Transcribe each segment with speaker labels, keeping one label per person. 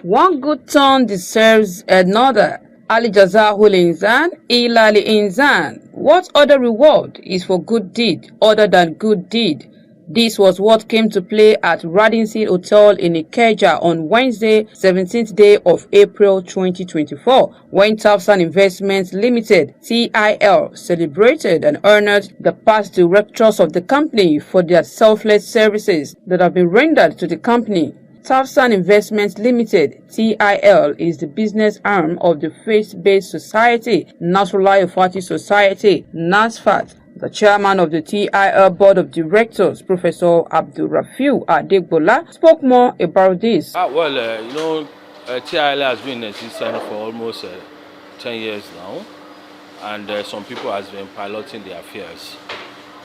Speaker 1: One good turn deserves another. Ali Jazahul Insan, Ilali Insan. What other reward is for good deed other than good deed? This was what came to play at Radisson Hotel in Ikeja on Wednesday, 17th day of April 2024, when Tafsan Investments Limited (TIL) celebrated and honored the past directors of the company for their selfless services that have been rendered to the company. Tafsan Investments Limited (TIL) is the business arm of the faith-based society Nasrullah Fati Society (NASFAT). The chairman of the TIL Board of Directors, Professor Abdulrafiu Adegbola, spoke more about this.
Speaker 2: TIL has been in existence for almost 10 years now, and some people have been piloting their affairs.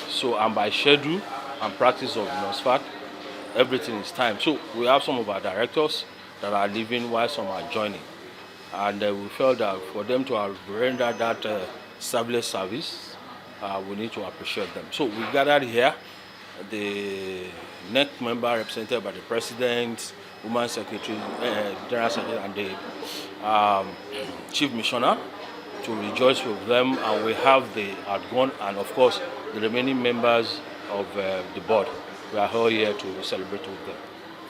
Speaker 2: So, and by schedule and practice of NOSFAT, everything is timed. So, we have some of our directors that are leaving while some are joining. And we felt that for them to have rendered that selfless service, we need to appreciate them. So we gathered here, the NEC member represented by the President, Women's Secretary, General Secretary, and the Chief Missioner, to rejoice with them. And we have the outgone and, of course, the remaining members of the board. We are all here to celebrate with them.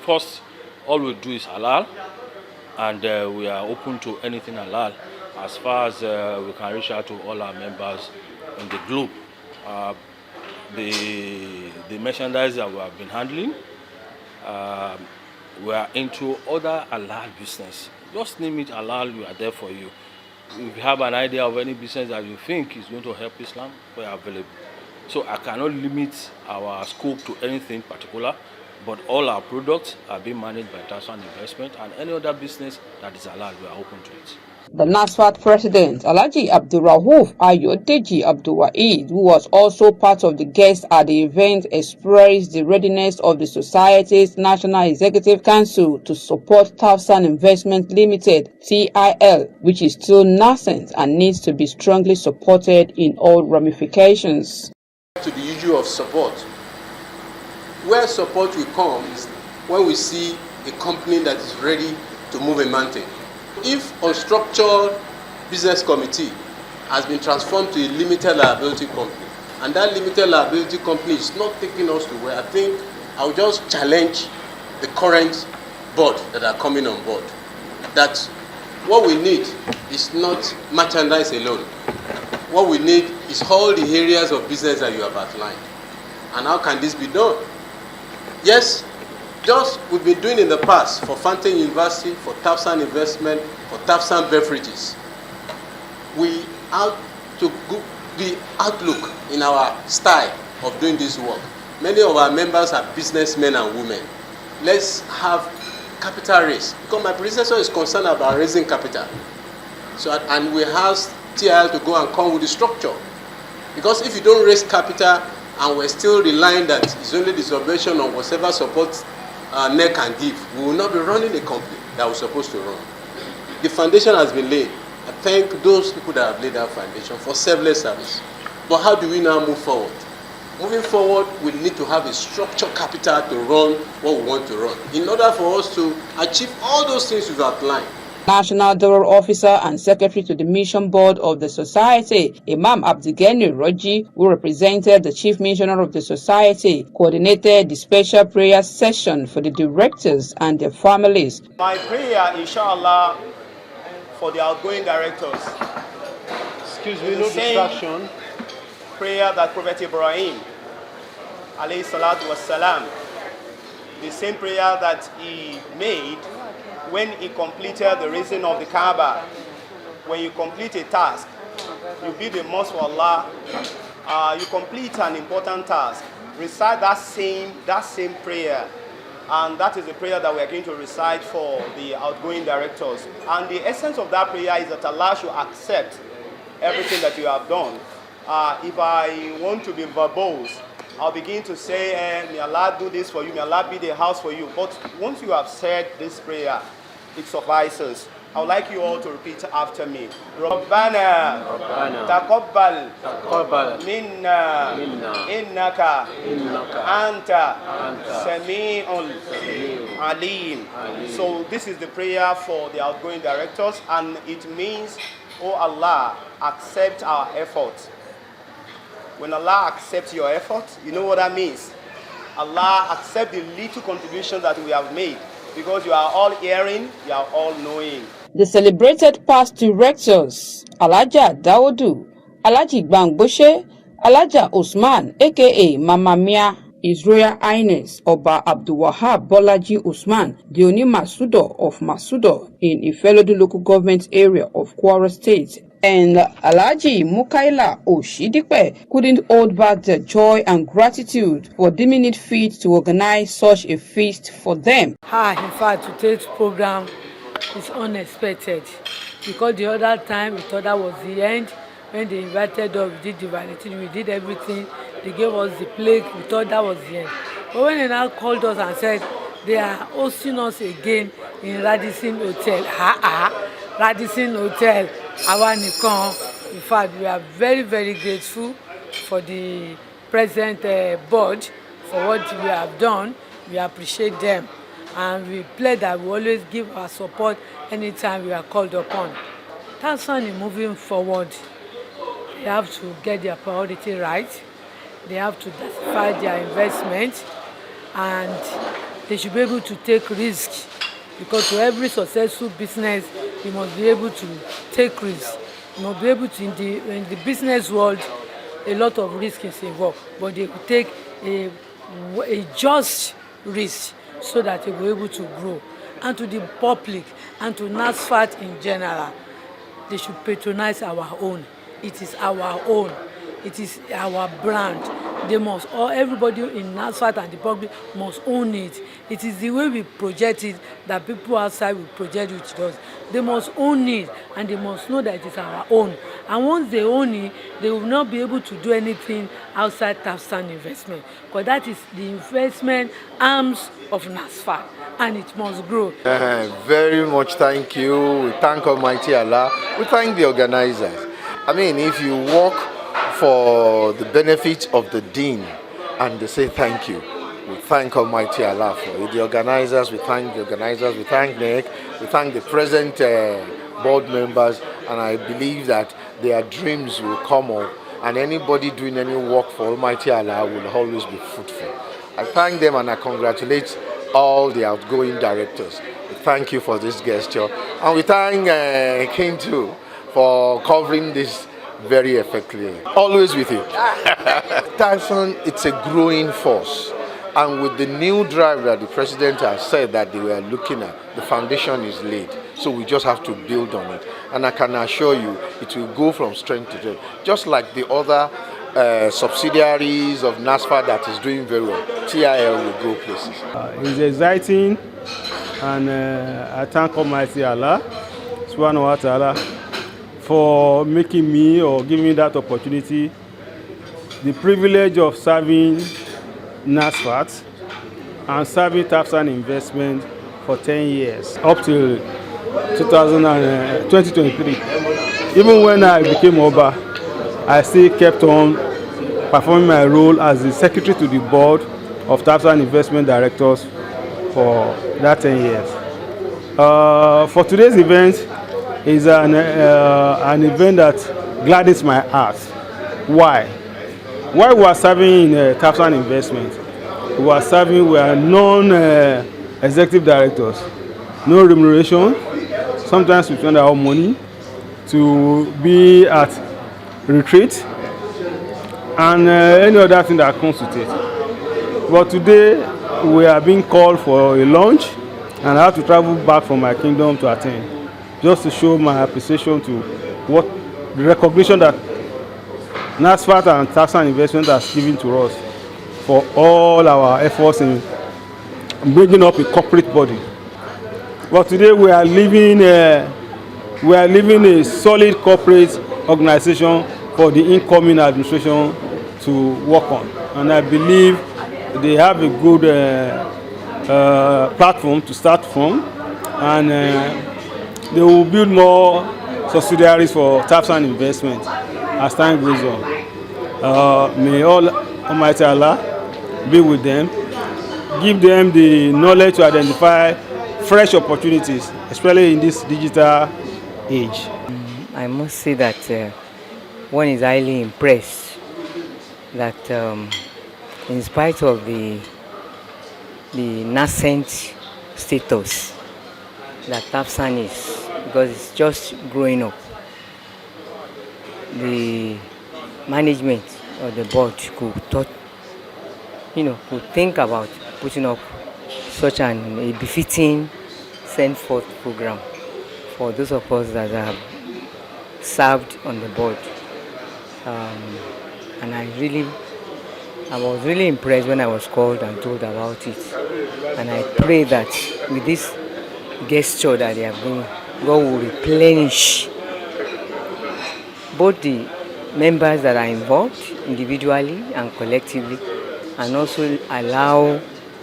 Speaker 2: First, all we do is halal, and we are open to anything halal as far as we can reach out to all our members in the globe. The merchandise that we have been handling, we are into other halal business. Just name it halal, we are there for you. If you have an idea of any business that you think is going to help Islam, we are available. So I cannot limit our scope to anything particular, but all our products are being managed by Tafsan Investment, and any other business that is halal, we are open to it.
Speaker 1: The NASFAT president, Alhaji Abdulrauf Ayodeji Abdulwaheed, who was also part of the guests at the event, expressed the readiness of the society's National Executive Council to support Tafsan Investment Limited (TIL), which is still nascent and needs to be strongly supported in all ramifications.
Speaker 3: To the issue of support, where support will come is when we see a company that is ready to move a mountain. If a structured business committee has been transformed to a limited liability company, and that limited liability company is not taking us to where, I think I will just challenge the current board that are coming on board, that what we need is not merchandise alone. What we need is all the areas of business that you have outlined. And how can this be done? Yes, just we've been doing in the past for Fountain University, for Tafsan Investment, for Tafsan Beverages. We have to go the outlook in our style of doing this work. Many of our members are businessmen and women. Let's have capital raise, because my predecessor is concerned about raising capital. So, and we asked TIL to go and come with the structure. Because if you don't raise capital and we're still relying that it's only the subvention of whatever support NEC can give, we will not be running a company that we're supposed to run. The foundation has been laid. I thank those people that have laid that foundation for selfless service. But how do we now move forward? Moving forward, we need to have a structured capital to run what we want to run, in order for us to achieve all those things we've outlined.
Speaker 1: National Director Officer and Secretary to the Mission Board of the Society, Imam Abdigeni Roji, who represented the Chief Missioner of the Society, coordinated the special prayer session for the directors and their families.
Speaker 4: My prayer, inshallah, for the outgoing directors.
Speaker 5: Excuse me, no distraction.
Speaker 4: Prayer that Prophet Ibrahim, alayhi salatu wassalam, the same prayer that he made when he completed the raising of the Kaaba. When you complete a task, you build a mosque for Allah, you complete an important task, recite that same prayer. And that is the prayer that we are going to recite for the outgoing directors. And the essence of that prayer is that Allah should accept everything that you have done. If I want to be verbose, I'll begin to say, may Allah do this for you, may Allah build a house for you. But once you have said this prayer, it suffices. I would like you all to repeat after me. Rabbana taqabbal minna innaka anta sami'ul alim. So this is the prayer for the outgoing directors, and it means, oh Allah, accept our effort. When Allah accepts your effort, you know what that means? Allah accept the little contribution that we have made, because you are all hearing, you are all knowing.
Speaker 1: The celebrated past directors, Alhaja Dawodu, Alhaji Gbangbose, Alhaja Usman, aka Mama Mia, His Royal Highness Oba Abdulwahab Bolaji Usman, the Oni Masudo of Masudo in Ifelodu local government area of Kwara State, and Alhaji Mukaila Oshidipe couldn't hold back their joy and gratitude for deeming it fit to organize such a feast for them.
Speaker 6: In fact, today's program is unexpected, because the other time we thought that was the end. When they invited us, we did the validation, we did everything. They gave us the plaque, we thought that was the end. But when they now called us and said they are hosting us again in Radisson Hotel, Radisson Hotel, àwa nìkan. In fact, we are very, very grateful for the present board for what we have done. We appreciate them, and we pledge that we always give our support anytime we are called upon. That's why moving forward, they have to get their priority right. They have to diversify their investment, and they should be able to take risks, because to every successful business, you must be able to take risks. You must be able to, in the business world, a lot of risk is involved, but they will take a just risk so that they will be able to grow. And to the public and to NASFAT in general, they should patronize our own. It is our own. It is our brand. They must, or everybody in NASFAT and the public must own it. It is the way we project it that people outside will project it to us. They must own it, and they must know that it is our own. And once they own it, they will not be able to do anything outside Tafsan investment, because that is the investment arms of NASFAT, and it must grow.
Speaker 7: Very much thank you. We thank Almighty Allah. We thank the organizers. I mean, if you work for the benefit of the deen and they say thank you, we thank Almighty Allah for it. The organizers, we thank the organizers, we thank NEC, we thank the present board members, and I believe that their dreams will come up, and anybody doing any work for Almighty Allah will always be fruitful. I thank them and I congratulate all the outgoing directors. We thank you for this gesture, and we thank King too for covering this very effectively. Always with you. Tyson, it's a growing force. And with the new drive that the president has said that they were looking at, the foundation is laid. So we just have to build on it. And I can assure you, it will go from strength to strength. Just like the other subsidiaries of NASFA that is doing very well, TIL will go places.
Speaker 5: It's exciting, and I thank Almighty Allah, Subhanahu wa Ta'ala, for making me or giving me that opportunity, the privilege of serving NASFAT and serving Tafsan Investment for 10 years, up till 2023. Even when I became Oba, I still kept on performing my role as the secretary to the board of Tafsan Investment Directors for that 10 years. For today's event is an event that gladdens my heart. Why? While we are serving in Tafsan Investment, we are non-executive directors, no remuneration. Sometimes we spend our money to be at retreat and any other thing that comes with it. But today we are being called for a lunch, and I have to travel back from my kingdom to attend, just to show my appreciation to what the recognition that NASFAT and Tafsan Investment has given to us for all our efforts in bringing up a corporate body. But today we are leaving a solid corporate organization for the incoming administration to work on, and I believe they have a good platform to start from, and they will build more subsidiaries for TAPSAN investment as time goes on. May Almighty Allah be with them, give them the knowledge to identify fresh opportunities, especially in this digital age.
Speaker 8: I must say that one is highly impressed that in spite of the nascent status that TAPSAN is, because it's just growing up, the management or the board could think about putting up such a befitting send-forth program for those of us that have served on the board. And I was really impressed when I was called and told about it. And I pray that with this gesture that they have done, God will replenish both the members that are involved individually and collectively, and also allow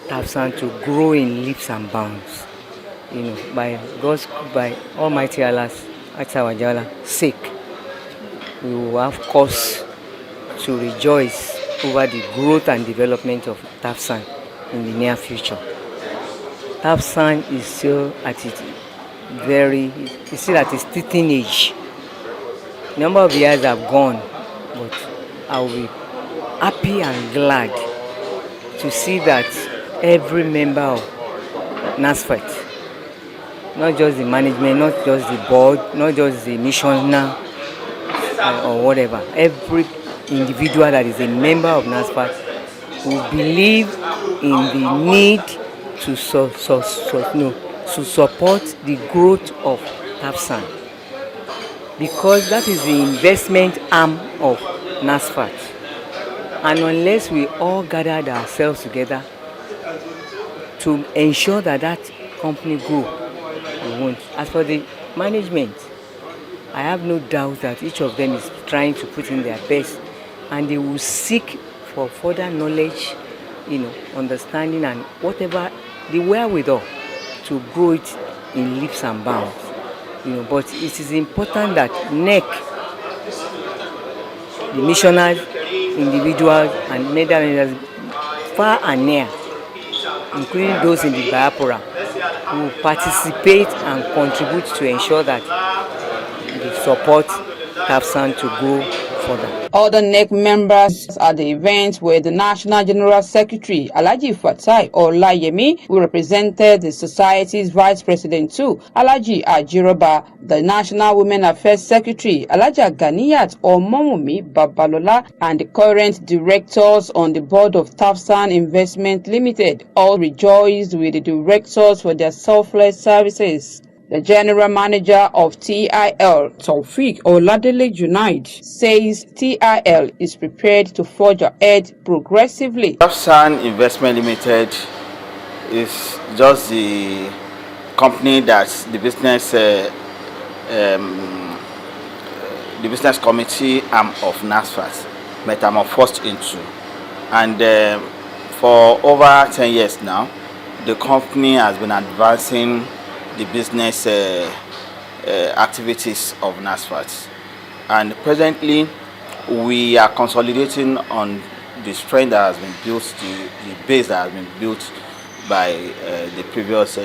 Speaker 8: TAPSAN to grow in leaps and bounds. By Almighty Allah's sake, we will have cause to rejoice over the growth and development of TAPSAN in the near future. TAPSAN is still at its teething age. A number of years have gone, but I will be happy and glad to see that every member of NASFAT, not just the management, not just the board, not just the missioner or whatever, every individual that is a member of NASFAT will believe in the need to support the growth of TAPSAN, because that is the investment arm of NASFAT. And unless we all gathered ourselves together to ensure that that company grow, we won't. As for the management, I have no doubt that each of them is trying to put in their best, and they will seek for further knowledge, understanding, and whatever the wherewithal to grow it in leaps and bounds. But it is important that NEC, the missionary, individuals, and members far and near, including those in the diaspora, will participate and contribute to ensure that they support TAPSAN to grow further.
Speaker 1: Other NEC members at the event were the National General Secretary, Alhaji Fatai Olayemi, who represented the Society's Vice President too, Alhaji Ajiroba, the National Women Affairs Secretary, Alhaja Ganiyat Omomumi Babalola, and the current directors on the board of TAPSAN Investment Limited. All rejoiced with the directors for their selfless services. The general manager of TIL, Taufik Oladele Junaid, says TIL is prepared to forge ahead progressively.
Speaker 9: TAPSAN Investment Limited is just the company that the business committee arm of NASFAT metamorphosed into, and for over 10 years now, the company has been advancing the business activities of NASFAT, and presently we are consolidating on the strength that has been built, the base that has been built by the previous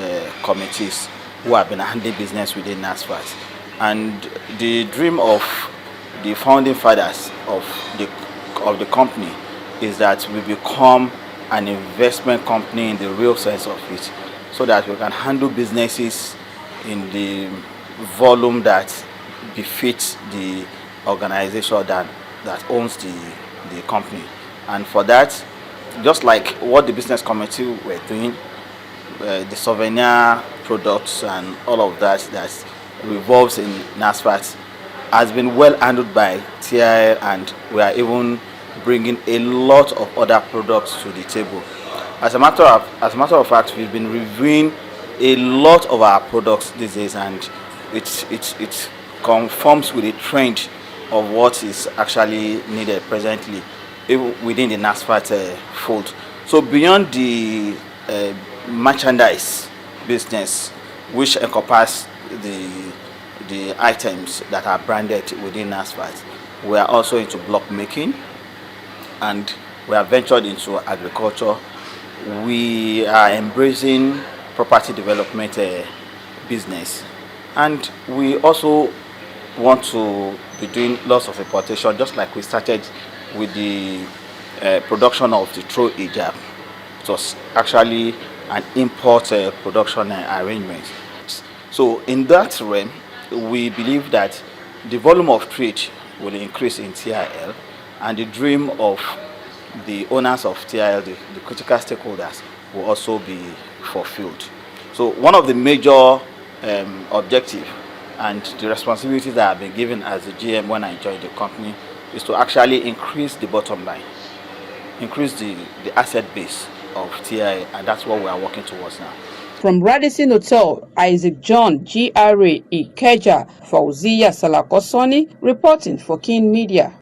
Speaker 9: committees who have been handling business within NASFAT. And the dream of the founding fathers of the company is that we become an investment company in the real sense of it, so that we can handle businesses in the volume that befits the organization that owns the company. And for that, just like what the business committee were doing, the souvenir products and all of that revolves in NASFAT has been well handled by TIL, and we are even bringing a lot of other products to the table. As a matter of fact, we've been reviewing a lot of our products these days, and it conforms with the trend of what is actually needed presently within the NASFAT fold. So beyond the merchandise business, which encompasses the items that are branded within NASFAT. We are also into block making, and we have ventured into agriculture. We are embracing property development business, and we also want to be doing lots of importation, just like we started with the production of the throw hijab. It was actually an import production arrangement. So in that realm, we believe that the volume of trade will increase in TIL, and the dream of the owners of TIL, the critical stakeholders, will also be fulfilled. So one of the major objectives and the responsibilities that I've been given as a GM when I joined the company is to actually increase the bottom line, increase the asset base of TIL, and that's what we are working towards now.
Speaker 1: From Radisson Hotel, Isaac John, GRA Ikeja, Fauziya Salakosoni, reporting for King Media.